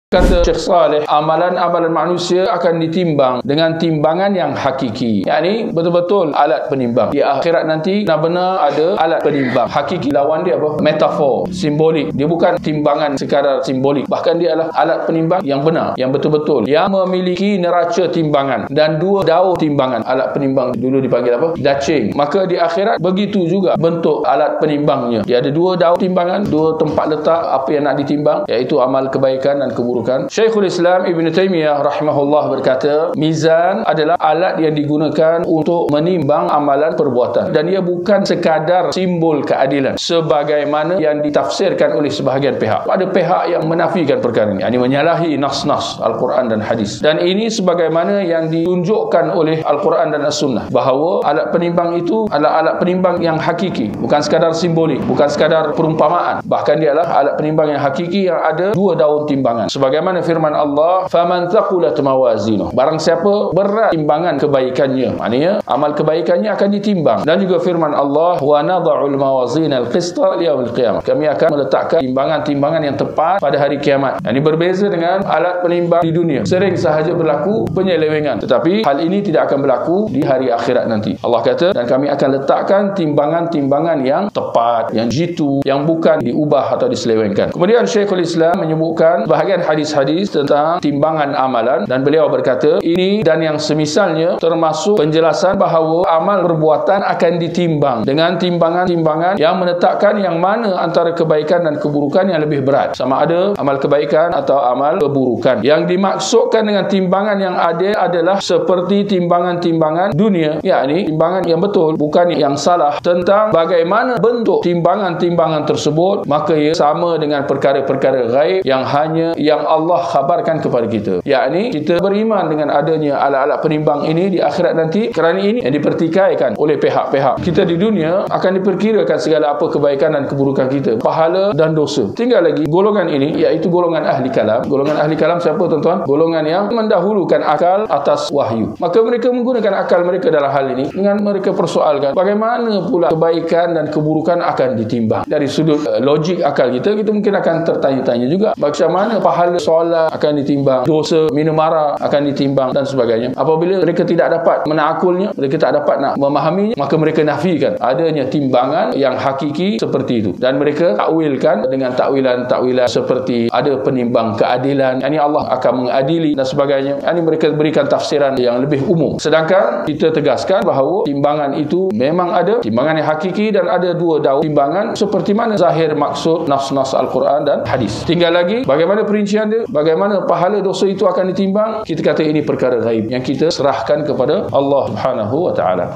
Kata Syekh Saleh, amalan-amalan manusia akan ditimbang dengan timbangan yang hakiki. Yakni betul-betul alat penimbang. Di akhirat nanti benar-benar ada alat penimbang. Hakiki lawan dia apa? Metafor, simbolik. Dia bukan timbangan sekadar simbolik. Bahkan dia adalah alat penimbang yang benar, yang betul-betul, yang memiliki neraca timbangan dan dua daun timbangan. Alat penimbang dulu dipanggil apa? Dacing. Maka di akhirat begitu juga bentuk alat penimbangnya. Dia ada dua daun timbangan, dua tempat letak apa yang nak ditimbang, iaitu amal kebaikan dan keburukan. Syekhul Islam Ibn Taymiyah rahimahullah berkata, mizan adalah alat yang digunakan untuk menimbang amalan perbuatan, dan ia bukan sekadar simbol keadilan sebagaimana yang ditafsirkan oleh sebahagian pihak. Ada pihak yang menafikan perkara ini, yang menyalahi nas-nas Al-Quran dan hadis, dan ini sebagaimana yang ditunjukkan oleh Al-Quran dan As-Sunnah, bahawa alat penimbang itu adalah alat penimbang yang hakiki, bukan sekadar simbolik, bukan sekadar perumpamaan. Bahkan dia adalah alat penimbang yang hakiki yang ada dua daun timbangan. Sebagaimana firman Allah, faman thaqulat mawazinuh, barang siapa berat timbangan kebaikannya, maknanya amal kebaikannya akan ditimbang. Dan juga firman Allah, wa nadha'ul mawazinal qista liyaumil qiyamah, kami akan meletakkan timbangan-timbangan yang tepat pada hari kiamat. Ini berbeza dengan alat penimbang di dunia. Sering sahaja berlaku penyelewengan, tetapi hal ini tidak akan berlaku di hari akhirat nanti. Allah kata, dan kami akan letakkan timbangan-timbangan yang tepat, yang jitu, yang bukan diubah atau diselewengkan. Kemudian Syekhul Islam menyebutkan bahagian hadis-hadis tentang timbangan amalan, dan beliau berkata, ini dan yang semisalnya termasuk penjelasan bahawa amal perbuatan akan ditimbang dengan timbangan-timbangan yang menetapkan yang mana antara kebaikan dan keburukan yang lebih berat, sama ada amal kebaikan atau amal keburukan. Yang dimaksudkan dengan timbangan yang adil adalah seperti timbangan-timbangan dunia, yakni timbangan yang betul, bukan yang salah. Tentang bagaimana bentuk timbangan-timbangan tersebut, maka ia sama dengan perkara-perkara gaib yang hanya yang Allah khabarkan kepada kita. Yakni kita beriman dengan adanya alat-alat penimbang ini di akhirat nanti, kerana ini yang dipertikaikan oleh pihak-pihak. Kita di dunia akan diperkirakan segala apa kebaikan dan keburukan kita, pahala dan dosa. Tinggal lagi golongan ini, iaitu golongan ahli kalam. Golongan ahli kalam siapa, tuan-tuan? Golongan yang mendahulukan akal atas wahyu. Maka mereka menggunakan akal mereka dalam hal ini dengan mereka persoalkan bagaimana pula kebaikan dan keburukan akan ditimbang. Dari sudut logik akal kita mungkin akan tertanya-tanya juga, bagaimana pahala solat akan ditimbang, dosa minum arak akan ditimbang dan sebagainya. Apabila mereka tidak dapat menakulnya, mereka tak dapat nak memahaminya, maka mereka nafikan adanya timbangan yang hakiki seperti itu, dan mereka takwilkan dengan takwilan-takwilan seperti ada penimbang keadilan, yakni Allah akan mengadili dan sebagainya. Ini mereka berikan tafsiran yang lebih umum. Sedangkan kita tegaskan bahawa timbangan itu memang ada timbangan yang hakiki, dan ada dua daun timbangan seperti mana zahir maksud nas-nas Al-Quran dan hadis. Tinggal lagi bagaimana perincian dia, bagaimana pahala dosa itu akan ditimbang. Kita kata ini perkara gaib yang kita serahkan kepada Allah Subhanahu wa taala.